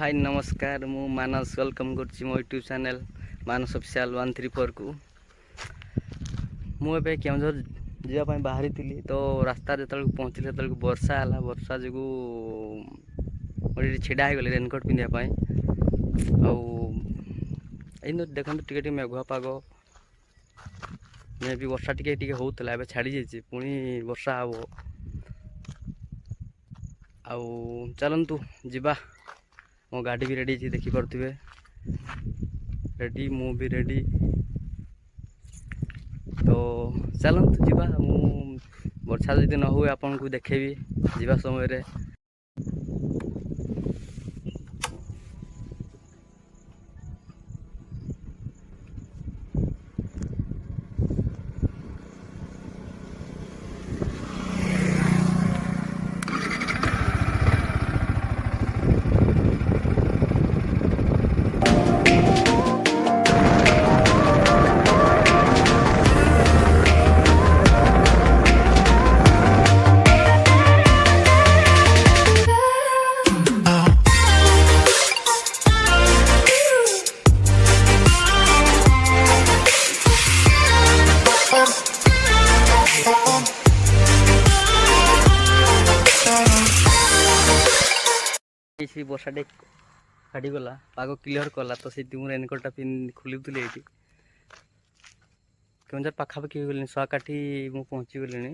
हाय नमस्कार मु मानस वेलकम कर मो यूट्यूब चैनल मानस ऑफिशियल 134 को मुझे केउझर जावाई बाहरी थी तो रास्ता जो पहुँचली जो वर्षा है वर्षा जो छिड़ा हो गली रेनकोट पिंधापी आई देखो टे मेघुआ पाग मे भी वर्षा टी होता है छाड़ी जाइए पुणी वर्षा हम आउ चलतु जीवा मो गाड़ी भी रेडी देखी पारे रेडी मु भी रेडी तो चलतु जीवा वर्षा जदि न हुए आपन को देखेबी जीवा समय रे वर्षा टे छाड़गला पाग क्लीयर कला तो से रेनकोटा खोलुली ये केउझर पाखापाखि गली 180 मु पहुँची गली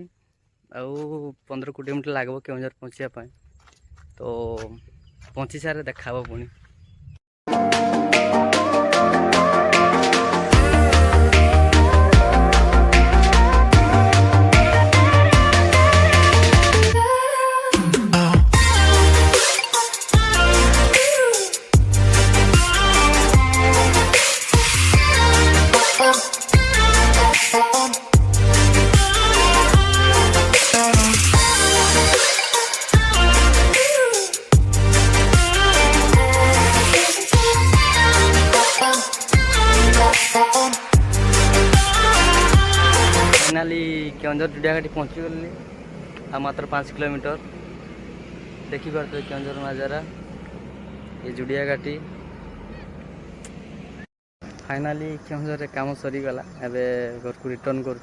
आउ 15-20 मिनट लगे केउझर पहुँचापी तो पहुँची सारे देखा पुणी फाइनाली केउझर जुड़िया घाटी पहुँची गली आ मात्र 5 किलोमीटर देखी पारे केउझर नजारा ये जुड़िया घाटी फाइनाली केउझर काम सरीगला एवं घर को रिटर्न कर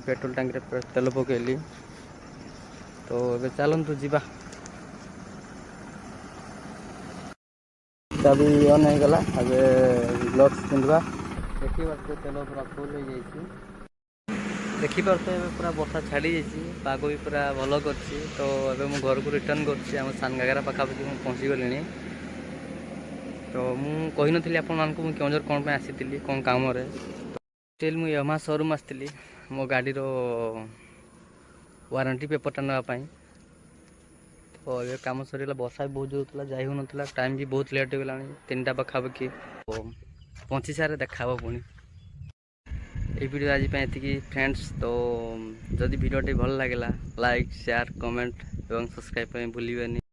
पेट्रोल टांक रे तेल पकेली तो ए चलतु जीवा चाबी ऑन हो गला ग्लव्स पिंधवा देखी पारे तेल पूरा फुल हो जाइए देखी पारे पूरा वर्षा छाड़ी जाइए पाग भी पूरा भल कर तो ये घर को रिटर्न कर सान घागरा पाखापाखि मुझे पहुँची गली तो मुझे नी आपण केउझर कौन पे आसी कौन काम स्टिल मुझे यमा शोरूम आसती मो गाड़ी वारंटी पेपरटा नापी तो ये कम सरीगला वर्षा भी बहुत जोर होता जा हो टाइम भी बहुत लेट हो गला 3टा पाखापाखि पहुँची सारे देखा पुणी ये वीडियो आज ये फ्रेंड्स तो जदि वीडियो भल लगे लाइक शेयर कमेंट और सब्सक्राइब भूलिए।